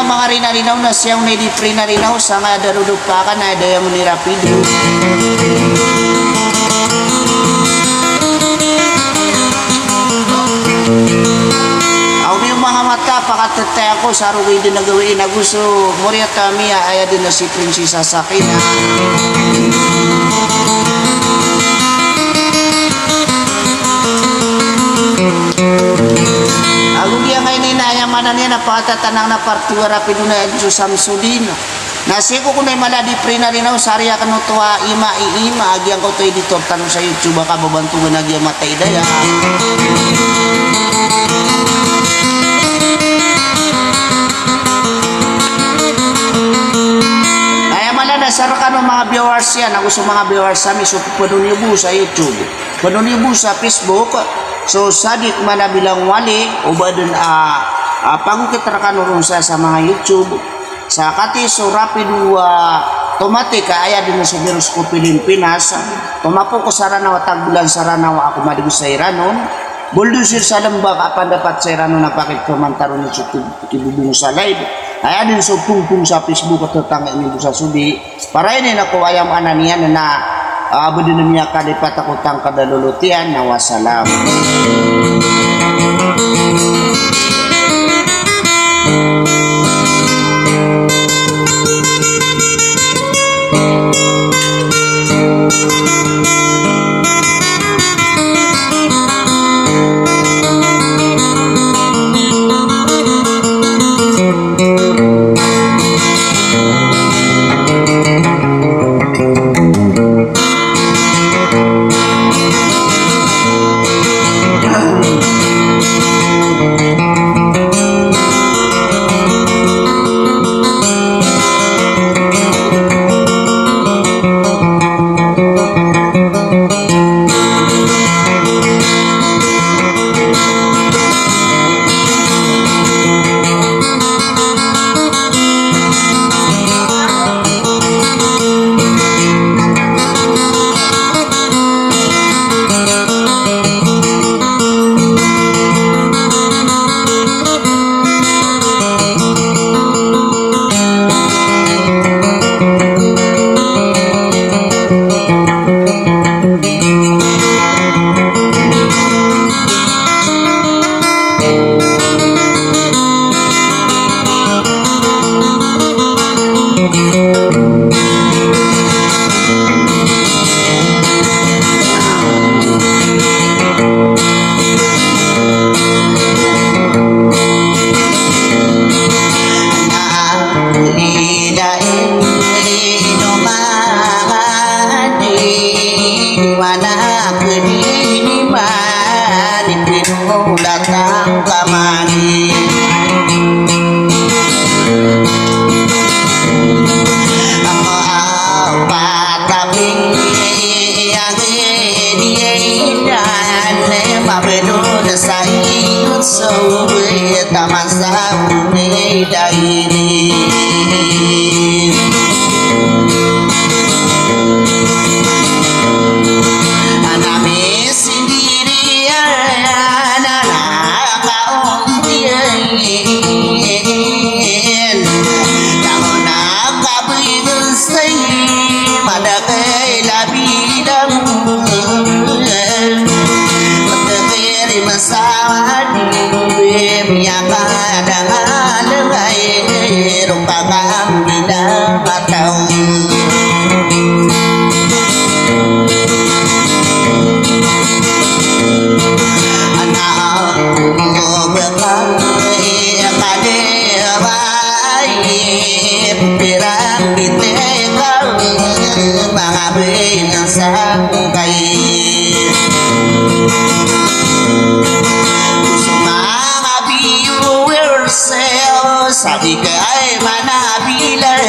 mga rinarinaw na siyang may di pre narinaw sa nga darudog pa ka na daya mo ni Rapido. Mga mata pakatatay ako sa rugay din nagawin na gusto Moria Tamiya aya din na si Prinsesa Sakina. Agong iya ngayon inayamanan niya na patatanang na partiwa Rapido na Edso Samsudin. Nasi ko kunay maladi pre na rin ako sariya kanutuwa ima agyang ko to editor tanong sa YouTube baka babantungan agyang matay daya. Nasara ka ng mga viewers yan. Ako sa mga viewers sami. So, panunibo sa YouTube. Panunibo sa Facebook. So, sadik manabilang wali. O ba dun, pagkukitra ka nung sa mga YouTube. Sa kati, so, Rapido Tomatika. Aya din sa Virus ko Pilipinas. Tumapo ko sa Ranawa. Tagbulan sa Ranawa. Ako madigo sa Iranon. Buldusir sa lambag. Apan dapat sa Iranon na pakit komantaro na sa kibubungo sa live. Ay adin so pungpung sa Facebook at tatang ini sa sudi para ini naku ayam ananian na abudin niya kalipat ako tang kadalulutian na wasalam. Sabi ka ay manabilan,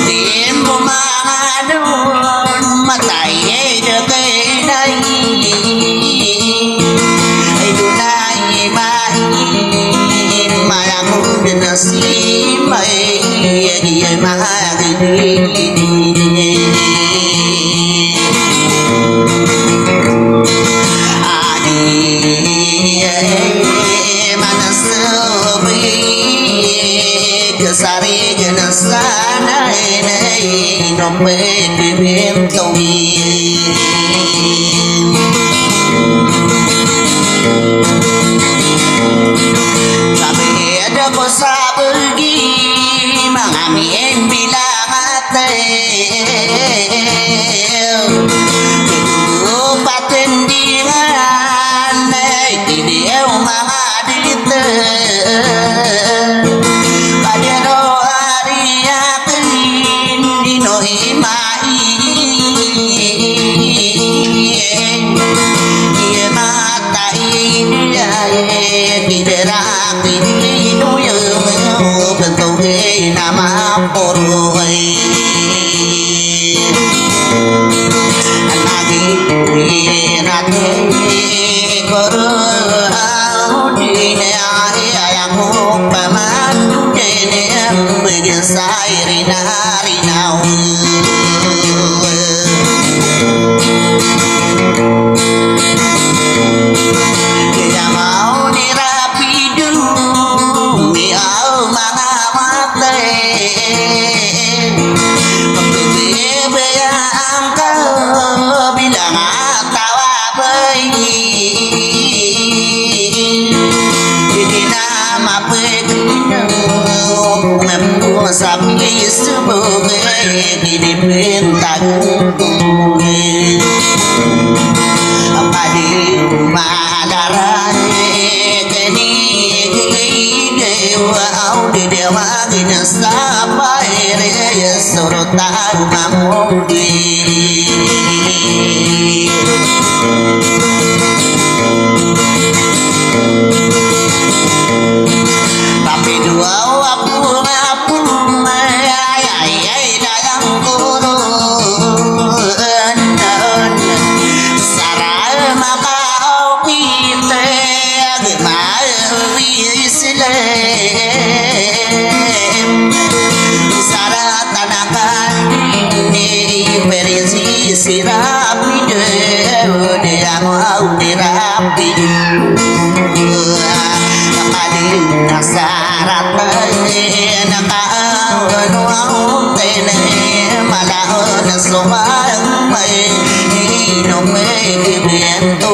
din mo mga doon, matay ay nagay ay dunay mahin, malamod na si mê đi bên tôi kami ada kosa pergi mengami yang bilang hati lupa tendingan di dia mengadite pada rohari yakin di nohimai dia mata ini kiderak ini nuyu bentuk nama poroi lagi rati koru dine ayang paman dine begesai rina rinau dia mau dirapi dulu miau mana mate bebe yang kau bilang tawa bayi ini nama pedenya membuat sapi sebagai di bentang apa di madaran kini dewa di dewa gina sampai raya sorotan mamudi tapi dua waktu dalam kurun sarai maka kita gemawi Islam syarat tanakan ini berisi sirapi dia mau dirapi kali syarat nakawan wau tene malahon somang mai no me viento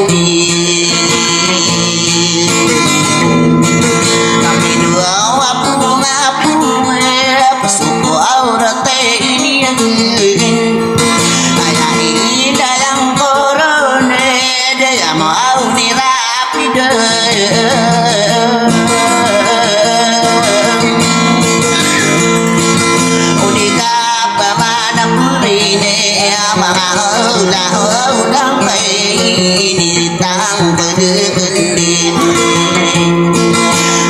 kami dua wapu suku aurat ini ayah ini dalam korone dia mau dirapi udika pamana purine mga ulang may initang pagkakandin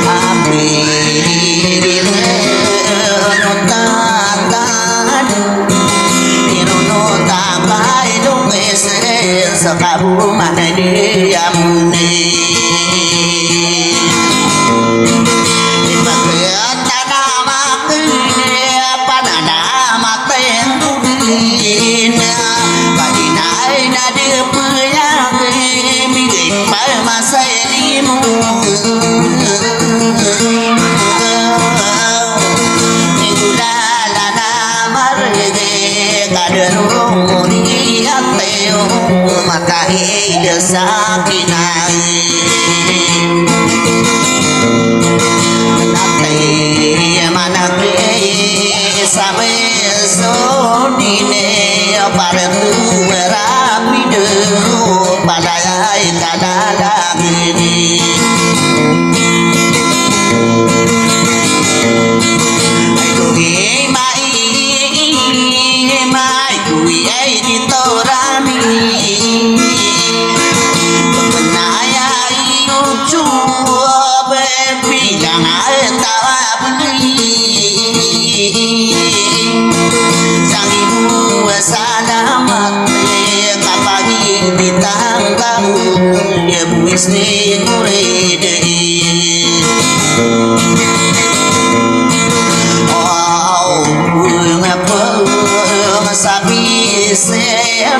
api inunotakay lumeses sa kabuman na diamuni ipagkata na makini pananamak tengkulin paginay na dipuyang bigay pa masaylimu nigulala na marige kadarong niyateo makahid sa kinay natay managay sabi so dine para tu rapido palayay kalalagini ay kuhi mai kuhi ay dito rami pagkanaya iyong chuwa bilang ay tawa sang ibu salamat kapag ibitang kamu ya buwis ni kurede oh ngapa sabi saya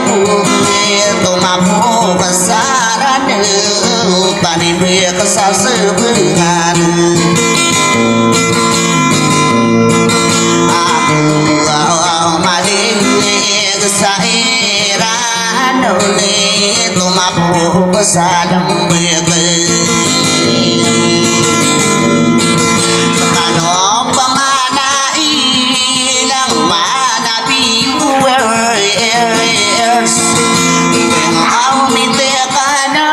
tumapo pasaran panimbe kesal sebengan aku maling aku salam beke kalau pemana ilang mana viewers au ni te kana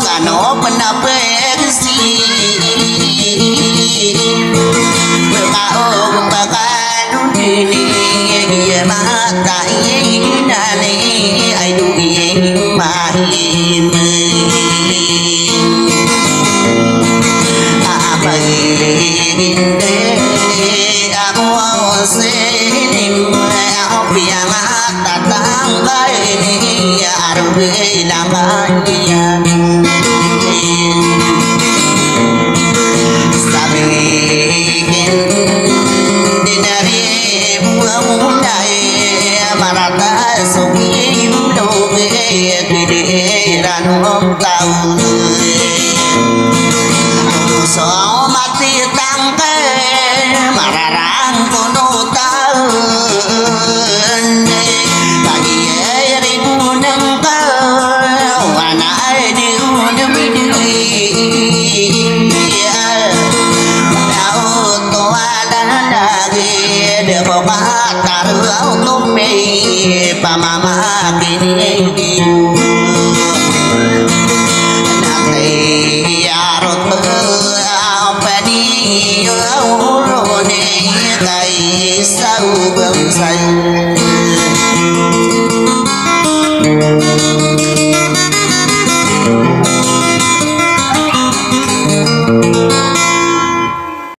kano penapesi mau bakanu dini ya mata ina ni ai du mahin apa ini aku senim aku biar mata tangga ini ya arbe namanya sabihin dinari mulai marata suki dobe diran tahun so mati tangke mararang kono tahun lagi ribu nengka wana di udah bidui to ada lagi de boka taruh tume pamama kini